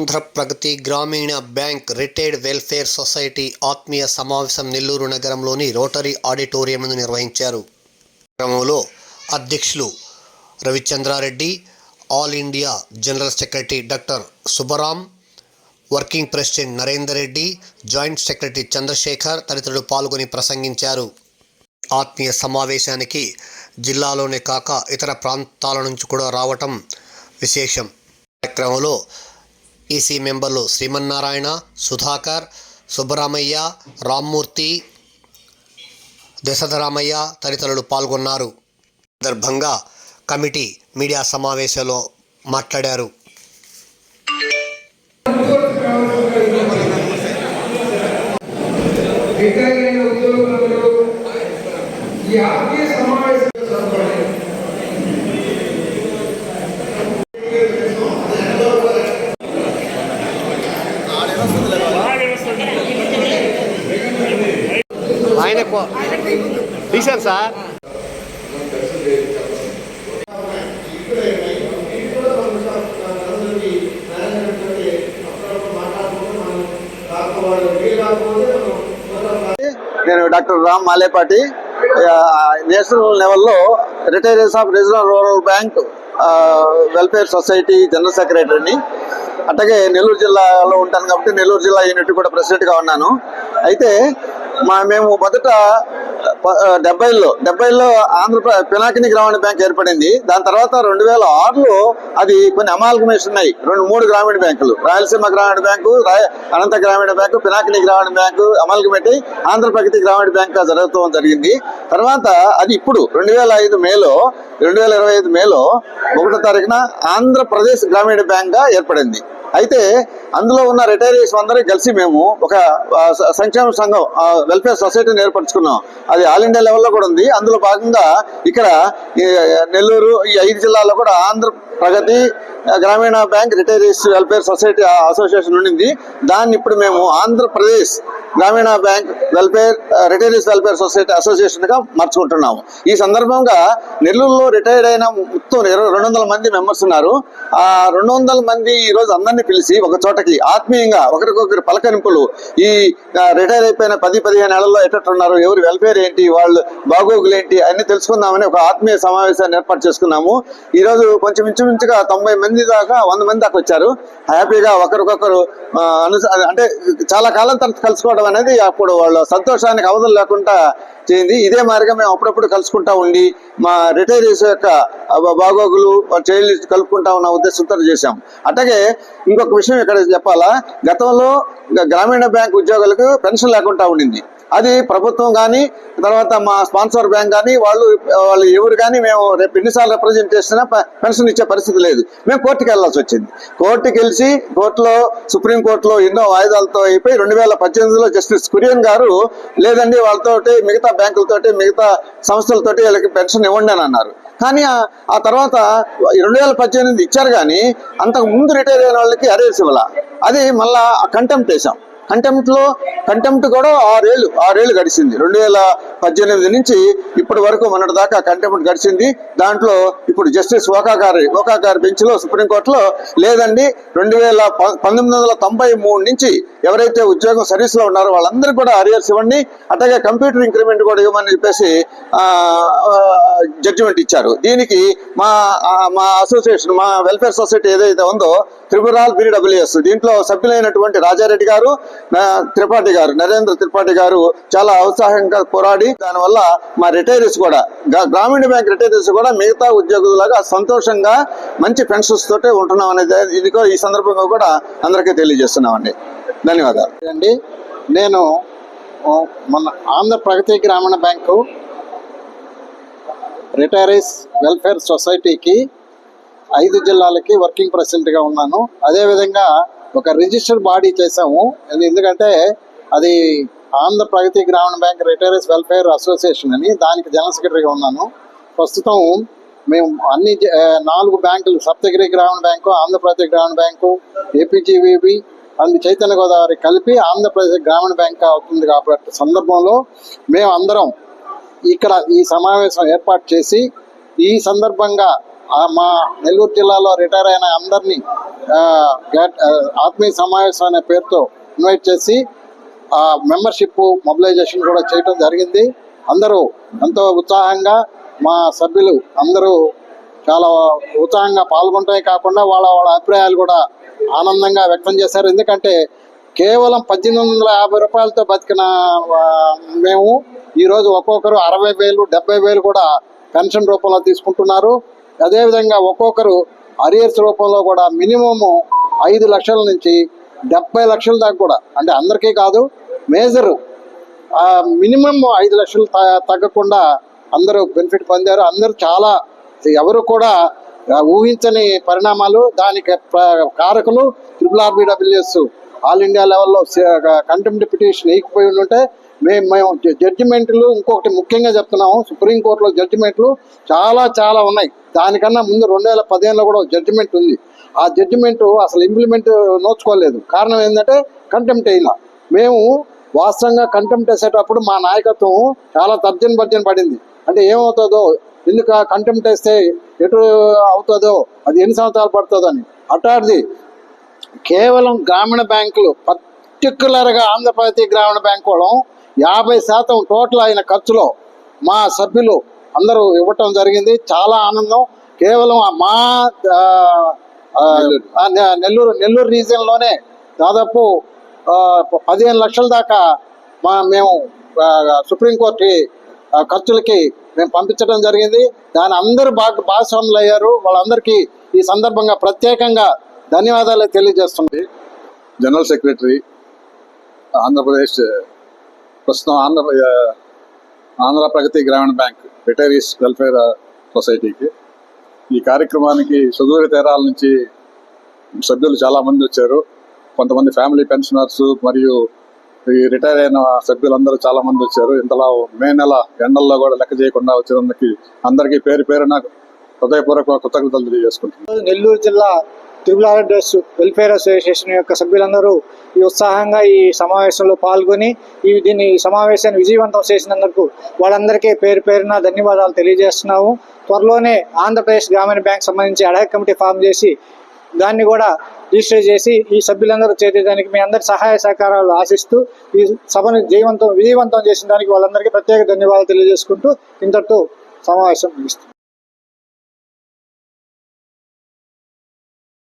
ఆంధ్ర ప్రగతి గ్రామీణ bank retired welfare society ఆత్మీయ సమావేశం నెల్లూరు నగరంలోని రోటరీ ఆడిటోరియం నందు నిర్వహించారు. క్రమంలో అధ్యక్షులు Ravichandra Reddy, all India general secretary doctor Subbaram, working president Narender Reddy, joint secretary Chandrashekar తదితరులు పాల్గొని ప్రసంగించారు. ఆత్మీయ సమావేశానికి జిల్లాలోనే కాక ఇతర ప్రాంతాల నుంచి కూడా రావటం విశేషం. కార్యక్రమంలో ఈసీ మెంబర్లు శ్రీమన్నారాయణ, సుధాకర్, సుబ్బరామయ్య, రామ్మూర్తి, దశరథరామయ్య తదితరులు పాల్గొన్నారు. సందర్భంగా కమిటీ మీడియా సమావేశంలో మాట్లాడారు. ఆయన తీశాను సార్. నేను డాక్టర్ రామ్ మాలేపాటి, నేషనల్ లెవెల్లో retires of regional rural bank welfare society general సెక్రటరీని. అట్లాగే నెల్లూరు జిల్లాలో ఉంటాను కాబట్టి నెల్లూరు జిల్లా యూనిట్ కూడా ప్రెసిడెంట్గా ఉన్నాను. అయితే మేము మొదట 70లో పినాకిని గ్రామీణ బ్యాంక్ ఏర్పడింది. దాని తర్వాత 2006లో అది కొన్ని అమాల్గమేషన్ ఉన్నాయి. 3 గ్రామీణ బ్యాంకులు, రాయలసీమ గ్రామీణ బ్యాంకు, అనంత గ్రామీణ బ్యాంకు, పినాకిని గ్రామీణ బ్యాంకు అమాల్గమేట్ అయి ఆంధ్ర ప్రగతి గ్రామీణ బ్యాంక్ జరుగుతూ జరిగింది. తర్వాత అది ఇప్పుడు 2025 మేలో 1వ తారీఖున ఆంధ్రప్రదేశ్ గ్రామీణ బ్యాంక్ గా ఏర్పడింది. అయితే అందులో ఉన్న రిటైరీస్ అందరూ కలిసి మేము ఒక సంక్షేమ సంఘం వెల్ఫేర్ సొసైటీని ఏర్పరచుకున్నాం. అది ఆల్ ఇండియా లెవెల్లో కూడా ఉంది. అందులో భాగంగా ఇక్కడ నెల్లూరు ఈ 5 జిల్లాల్లో కూడా ఆంధ్ర ప్రగతి గ్రామీణ bank retirees welfare society association ఉండింది. దాన్ని ఇప్పుడు మేము ఆంధ్రప్రదేశ్ గ్రామీణ bank retirees welfare society association గా మార్చుకుంటున్నాము. ఈ సందర్భంగా నెల్లూరులో రిటైర్డ్ అయిన మొత్తం 200 మంది మెంబర్స్ ఉన్నారు. ఆ 200 మంది ఈ రోజు అందరినీ పిలిచి ఒక చోటకి ఆత్మీయంగా ఒకరికొకరు పలకరింపులు, ఈ రిటైర్ అయిపోయిన 10-15 ఏళ్లలో ఎట్టున్నారు, ఎవరు వెల్ఫేర్ ఏంటి, వాళ్ళు బాగోగులు ఏంటి అన్ని తెలుసుకుందామని ఒక ఆత్మీయ సమావేశాన్ని ఏర్పాటు చేసుకున్నాము. ఈ రోజు కొంచెం ఇంచుమించుగా 90 మంది దాకా 100 మంది దాకా వచ్చారు. హ్యాపీగా ఒకరికొకరు అంటే చాలా కాలం తర్వాత కలుసుకోవడం అనేది అప్పుడు వాళ్ళ సంతోషానికి అవధులు లేకుండా చేయింది. ఇదే మాదిరిగా మేము అప్పుడప్పుడు కలుసుకుంటా ఉండి మా రిటైరీస్ యొక్క బాగోగులు చైల్డ్ కలుపుకుంటా ఉన్న ఉద్దేశంతో చేశాం. అట్లాగే ఇంకొక విషయం ఇక్కడ చెప్పాలా, గతంలో గ్రామీణ బ్యాంక్ ఉద్యోగులకు పెన్షన్ లేకుండా ఉండింది. అది ప్రభుత్వం కానీ తర్వాత మా స్పాన్సర్ బ్యాంక్ కానీ వాళ్ళు ఎవరు కానీ మేము రేపు ఎన్నిసార్లు రిప్రజెంట్ చేసినా పెన్షన్ ఇచ్చే పరిస్థితి లేదు. మేము కోర్టుకి వెళ్లాల్సి వచ్చింది. కోర్టుకి కోర్టులో సుప్రీంకోర్టులో ఎన్నో వాయిదాలతో అయిపోయి 2018లో జస్టిస్ కురియన్ గారు లేదండి వాళ్ళతోటి మిగతా బ్యాంకులతోటి మిగతా సంస్థలతోటి వీళ్ళకి పెన్షన్ ఇవ్వండి అని అన్నారు. కానీ ఆ తర్వాత 2018 ఇచ్చారు. కానీ అంతకు ముందు రిటైర్ అయిన వాళ్ళకి అరేర్స్ ఇవ్వాల. అది మళ్ళా కంటెంప్ట్ వేసాం. కంటెంప్ట్ కూడా 6 ఏళ్ళు గడిచింది. 2018 నుంచి ఇప్పటి వరకు మొన్నటి దాకా కంటెంప్ట్ గడిచింది. దాంట్లో ఇప్పుడు జస్టిస్ ఓకా గారి బెంచ్ లో సుప్రీంకోర్టులో లేదండి 1993 నుంచి ఎవరైతే ఉద్యోగం సర్వీస్ లో ఉన్నారో వాళ్ళందరికీ కూడా అరియర్స్ ఇవ్వండి, అట్లాగే కంప్యూటర్ ఇంక్రిమెంట్ కూడా ఇవ్వమని చెప్పేసి జడ్జిమెంట్ ఇచ్చారు. దీనికి మా అసోసియేషన్ మా వెల్ఫేర్ సొసైటీ ఏదైతే ఉందో త్రిపురాల్ BWS దీంట్లో సభ్యులైనటువంటి రాజారెడ్డి గారు, నరేంద్ర త్రిపాఠి గారు చాలా ఉత్సాహంగా పోరాడి దానివల్ల మా రిటైరీస్ కూడా గ్రామీణ బ్యాంక్ రిటైరీస్ కూడా మిగతా ఉద్యోగులాగా సంతోషంగా మంచి పెన్షన్స్ తోటే ఉంటున్నాం అనేది ఇదిగో ఈ సందర్భంగా కూడా అందరికీ తెలియజేస్తున్నామండి. ధన్యవాదాలు అండి. నేను మన ఆంధ్ర ప్రగతి గ్రామీణ బ్యాంకు రిటైరీస్ వెల్ఫేర్ సొసైటీకి 5 జిల్లాలకి వర్కింగ్ ప్రెసిడెంట్గా ఉన్నాను. అదేవిధంగా ఒక రిజిస్టర్డ్ బాడీ చేసాము. ఎందుకంటే అది ఆంధ్ర ప్రగతి గ్రామీణ బ్యాంక్ రిటైరీస్ వెల్ఫేర్ అసోసియేషన్ అని, దానికి జనరల్ సెక్రటరీగా ఉన్నాను. ప్రస్తుతం మేము అన్ని 4 బ్యాంకులు, సప్తగిరి గ్రామీణ బ్యాంకు, ఆంధ్రప్రదేశ్ గ్రామీణ bank, APGVB and Chaitanya Godavari కలిపి ఆంధ్రప్రదేశ్ గ్రామీణ బ్యాంక్ అవుతుంది. కాబట్టి సందర్భంలో మేము అందరం ఇక్కడ ఈ సమావేశం ఏర్పాటు చేసి ఈ సందర్భంగా మా నెల్లూరు జిల్లాలో రిటైర్ అయిన అందరినీ ఆత్మీయ సమావేశం అనే పేరుతో ఇన్వైట్ చేసి మెంబర్షిప్ మొబిలైజేషన్ కూడా చేయడం జరిగింది. అందరూ ఎంతో ఉత్సాహంగా మా సభ్యులు అందరూ చాలా ఉత్సాహంగా పాల్గొనడమే కాకుండా వాళ్ళ అభిప్రాయాలు కూడా ఆనందంగా వ్యక్తం చేశారు. ఎందుకంటే కేవలం 1850 రూపాయలతో బతికిన మేము ఈరోజు ఒక్కొక్కరు 60,000 70,000 కూడా పెన్షన్ రూపంలో తీసుకుంటున్నారు. అదేవిధంగా ఒక్కొక్కరు అరియర్స్ రూపంలో కూడా మినిమము 5 లక్షల నుంచి 70 లక్షల దాకా కూడా, అంటే అందరికీ కాదు, మేజర్ మినిమం 5 లక్షలు తగ్గకుండా అందరూ బెనిఫిట్ పొందారు. అందరూ చాలా, ఎవరు కూడా ఊహించని పరిణామాలు. దానికి కారకులు RRBWS ఆల్ ఇండియా లెవెల్లో కంటెంప్ట్ పిటిషన్ వేయకపోయి ఉంటే మేము జడ్జిమెంట్లు, ఇంకొకటి ముఖ్యంగా చెప్తున్నాము, సుప్రీంకోర్టులో జడ్జిమెంట్లు చాలా ఉన్నాయి. దానికన్నా ముందు 2015లో కూడా జడ్జిమెంట్ ఉంది. ఆ జడ్జిమెంట్ అసలు ఇంప్లిమెంట్ నోచుకోలేదు. కారణం ఏంటంటే కంటెంప్ట్ అయినా. మేము వాస్తవంగా కంటెంప్ట్ వేసేటప్పుడు మా నాయకత్వం చాలా తర్జన పడింది. అంటే ఏమవుతుందో, ఎందుకు కంటెంప్ట్ వేస్తే ఎటు అవుతుందో, అది ఎన్ని సంవత్సరాలు పడుతుందో అని. అట్లాంటిది కేవలం గ్రామీణ బ్యాంకులు, పర్టికులర్గా ఆంధ్రప్రదేశ్ గ్రామీణ బ్యాంకు వాళ్ళు 50% టోటల్ అయిన ఖర్చులో మా సభ్యులు అందరూ ఇవ్వటం జరిగింది. చాలా ఆనందం. కేవలం మా నెల్లూరు రీజియన్లోనే దాదాపు 15 లక్షల దాకా మేము సుప్రీంకోర్టు ఖర్చులకి మేము పంపించడం జరిగింది. దాని అందరూ భాగస్వాములు అయ్యారు. వాళ్ళందరికీ ఈ సందర్భంగా ప్రత్యేకంగా ధన్యవాదాలు తెలియజేస్తుంది. జనరల్ సెక్రటరీ ఆంధ్రప్రదేశ్, ప్రస్తుతం ఆంధ్ర ప్రగతి గ్రామీణ బ్యాంక్ రిటైరీస్ వెల్ఫేర్ సొసైటీకి ఈ కార్యక్రమానికి సుదూర తీరాల నుంచి సభ్యులు చాలామంది వచ్చారు. కొంతమంది ఫ్యామిలీ పెన్షనర్స్ మరియు ఈ రిటైర్ అయిన సభ్యులందరూ చాలామంది వచ్చారు. ఇంతలా మే నెల ఎండల్లో కూడా లెక్క చేయకుండా వచ్చినందుకు అందరికీ పేరున హృదయపూర్వక కృతజ్ఞతలు తెలియజేసుకుంటున్నాను. నెల్లూరు జిల్లా RRBWS వెల్ఫేర్ అసోసియేషన్ యొక్క సభ్యులందరూ ఈ ఉత్సాహంగా ఈ సమావేశంలో పాల్గొని దీన్ని సమావేశాన్ని విజయవంతం చేసినందుకు వాళ్ళందరికీ పేరున ధన్యవాదాలు తెలియజేస్తున్నాము. త్వరలోనే ఆంధ్రప్రదేశ్ గ్రామీణ బ్యాంక్ సంబంధించి అడాక్ కమిటీ ఫామ్ చేసి దాన్ని కూడా రిజిస్టర్ చేసి ఈ సభ్యులందరూ చేసేదానికి మీ అందరి సహాయ సహకారాలు ఆశిస్తూ ఈ సభను విజయవంతం చేసిన దానికి వాళ్ళందరికీ ప్రత్యేక ధన్యవాదాలు తెలియజేసుకుంటూ ఇంతటితో సమావేశం ముగిస్తుంది.